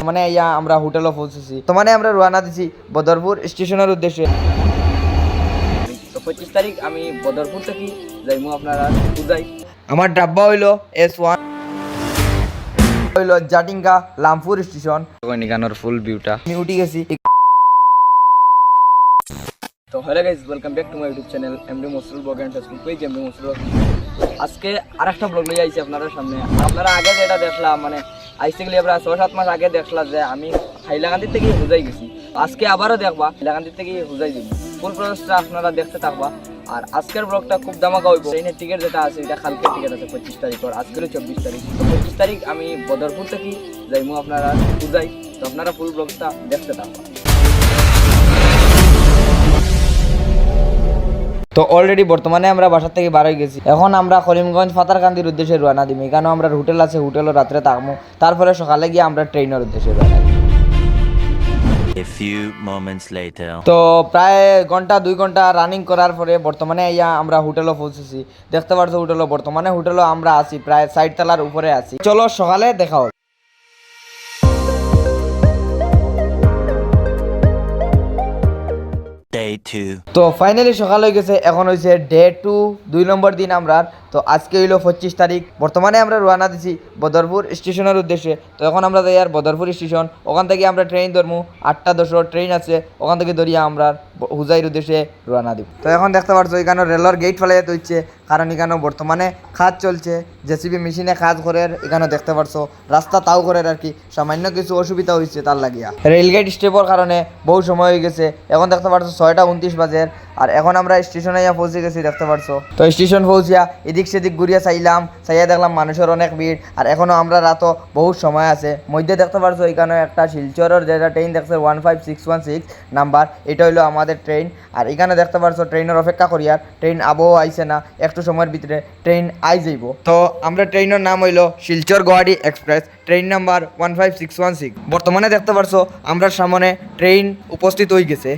মানে ইয়া আমরা হোটেলও পৌঁছেছি। তো মানে আমরা রওনা দিছি বদরপুর স্টেশনের উদ্দেশ্যে। তো 25 তারিখ আমি বদরপুর থেকে যাইমু আপনারা উজাই। আমার ডাব্বা হইলো S1 হইলো জাটিঙ্গা লামপুর স্টেশন। নিকানোর ফুল ভিউটা আমি উঠি গেছি। তো hello guys, welcome back to my YouTube channel MD Masrul vlog and Facebook page MD Masrul. আজকে আরেকটা ব্লগ নিয়ে আইছি আপনাদের সামনে। আপনারা আগে যেটা দেখলাম মানে আইসে গেলে আমরা 6-7 মাস আগে দেখলাম যে আমি হাইলাকান্দি থেকে হুজাই গেছি। আজকে আবারও দেখবা হাইলাকান্দি থেকে হুজাই যাব। ফুল প্রসেসটা আপনারা দেখতে থাকবা। আর আজকের ব্লগটা খুব ধামাকা হইব। ট্রেনের টিকিট যেটা আছে এটা কালকের টিকিট আছে 25 তারিখ, আর আজকের 24 তারিখ। তো 25 তারিখ আমি বদরপুর থেকে যাইমু আপনারা হুজাই। তো আপনারা ফুল ব্লগটা দেখতে থাকবা। তো অলরেডি বর্তমানে আমরা বাসা থেকে বার হয়ে গেছি। এখন আমরা করিমগঞ্জ ফাতারকান্দির উদ্দেশ্যে রওনা দিই। এখানে আমরা হোটেল আছে, হোটেলও রাত্রে থাকবো। তারপরে সকালে গিয়ে আমরা ট্রেনের উদ্দেশ্যে রওনা দিই। A few moments later. তো প্রায় ঘন্টা 2 ঘন্টা রানিং করার পরে বর্তমানে ইয়া আমরা হোটেলও পৌঁছেছি। দেখতে পারছো হোটেলও আমরা আছি প্রায় 60 তলার উপরে আছি। চলো সকালে দেখা হবে। Day 2. তো ফাইনালি সকাল হয়ে গেছে। এখন হয়েছে ডে 2, 2 নম্বর দিন আমরা। তো আজকে হইলো 25 তারিখ। বর্তমানে আমরা রওনা দিছি বদরপুর স্টেশনের উদ্দেশ্যে। তো এখন আমরা যাই আর বদরপুর স্টেশন। ওখান থেকে আমরা ট্রেন ধরবো। 8:10 ট্রেন আছে, ওখান থেকে ধরিয়া আমরা হুজাইর উদ্দেশ্যে রওনা দিব। তো এখন দেখতে পাচ্ছ এখানে রেলর গেট ফেলে হচ্ছে, কারণ এখানে বর্তমানে কাজ চলছে। জেসিবি মেশিনে কাজ করে। এখানে দেখতে পাচ্ছ রাস্তা তাও করে আর কি, সামান্য কিছু অসুবিধা হয়েছে তার লাগিয়া। রেলগেট স্টেপের কারণে বহু সময় হয়ে গেছে। এখন দেখতে পাচ্ছ 6:29 বাজে। আর এখন আমরা স্টেশনে পৌঁছে গেছি দেখতে পারছো। তো স্টেশন পৌঁছিয়া এদিক সেদিক ঘুরিয়া চাইয়া দেখলাম মানুষের অনেক ভিড়। আর এখনো আমরা রাতও বহু সময় আছে। মধ্যে দেখতে পারছো এখানে একটা শিলচরের যেটা ট্রেন দেখছে 15616 নাম্বার, এটা হইলো আমাদের ট্রেন। আর এখানে দেখতে পারছো ট্রেনের অপেক্ষা করি, আর ট্রেন আবহাওয়া আইছে না, একটু সময়ের ভিতরে ট্রেন আই যাইব। তো আমরা ট্রেনের নাম হইলো Silchar Guwahati express, train number 15616। বর্তমানে দেখতে পারছো আমরা সামনে ট্রেন উপস্থিত হয়ে গেছে।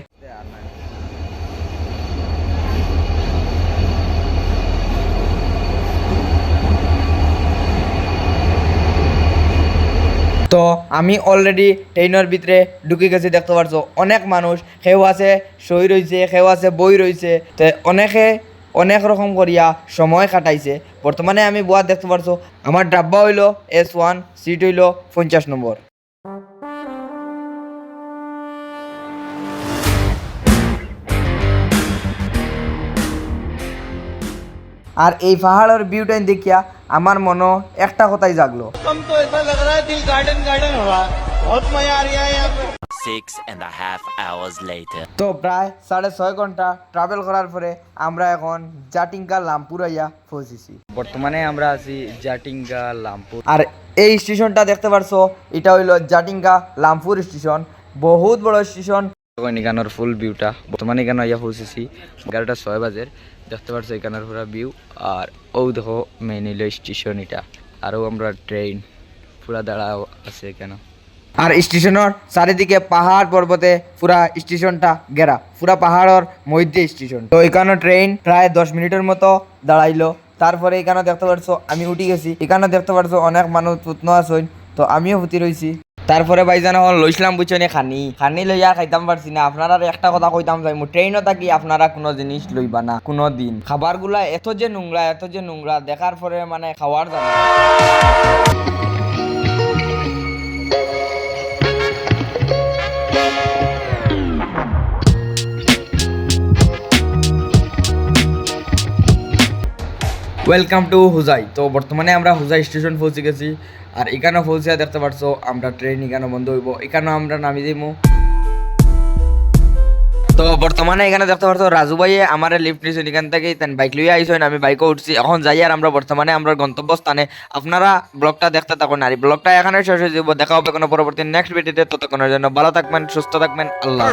তো আমি অলরেডি ট্রেনের ভিতরে ঢুকে গেছি। দেখতে পারছো অনেক মানুষ, কেউ আছে সই রয়েছে, কেউ আছে বই রয়েছে। তো অনেকে অনেক রকম করিয়া সময় কাটাইছে। বর্তমানে আমি বুয়া দেখতে পারছো আমার ডাব্বা হইলো S1, সিট হইলো 50 নম্বর। আর এই পাহাড়ের ভিউটা দেখিয়া আমার মনে একটা কথাই জাগলো। 6.5 hours later. তো প্রায় 6.5 ঘন্টা ট্রাভেল করার পরে আমরা এখন জাটিঙ্গা লামপুর আইয়া পৌঁছেছি। বর্তমানে আমরা আছি জাটিঙ্গা লামপুর। আর এই স্টেশনটা দেখতে পারছো, এটা হইলো জাটিঙ্গা লামপুর স্টেশন, বহুত বড় স্টেশন। এখানের ফুল ভিউটা বর্তমানে এখানে আইয়া পৌঁছেছি 11:06 বাজে। দেখতে পারছো এখানের পুরা ভিউ। আর ও দেখো মেইন হইলো স্টেশন এটা। আরও আমরা ট্রেন পুরা দাঁড়া আছে এখানে। আর স্টেশনের চারিদিকে পাহাড় পর্বতে পুরা স্টেশনটা ঘেরা, পুরা পাহাড়ের মধ্যে স্টেশন। তো এখানে ট্রেন প্রায় 10 মিনিটের মতো দাঁড়াইলো। তারপরে এখানে দেখতে পারছো আমি উঠি গেছি। এখানে দেখতে পারছো অনেক মানুষ পুতনো আসইন, তো আমিও হুতি রয়েছি। তারপরে ভাইজান এখন লইছিলাম বুঝছনি খানি লইয়া খাইতাম পারছি না। আপনারা একটা কথা কইতাম যাই, ট্রেনও থাকি আপনারা কোনো জিনিস লইবা না কোনো দিন। খাবারগুলা এত যে নোংরা দেখার পরে মানে খাওয়ার জানা। ওয়েলকাম টু হুজাই। তো বর্তমানে আমরা হুজাই স্টেশন পৌঁছে গেছি। আর এখানে পৌঁছে দেখতে পারছো আমরা ট্রেন এখানে বন্ধ হইব, এখানে আমরা নামি দিব। তো বর্তমানে এখানে দেখতে পারছো রাজু ভাইয়ে আমার লিফট নিয়েছে এখান থেকে, বাইক লইয়া আইসেন, আমি বাইকও উঠছি। এখন যাই আর আমরা বর্তমানে আমরা গন্তব্যস্থানে। আপনারা ব্লগটা দেখতে থাকুন। আর এই ব্লগটা এখানে শেষ হয়ে যাব। দেখা হবে কোনো পরবর্তী নেক্সট ভিডিওতে। ততক্ষণের জন্য ভালো থাকবেন, সুস্থ থাকবেন, আল্লাহ।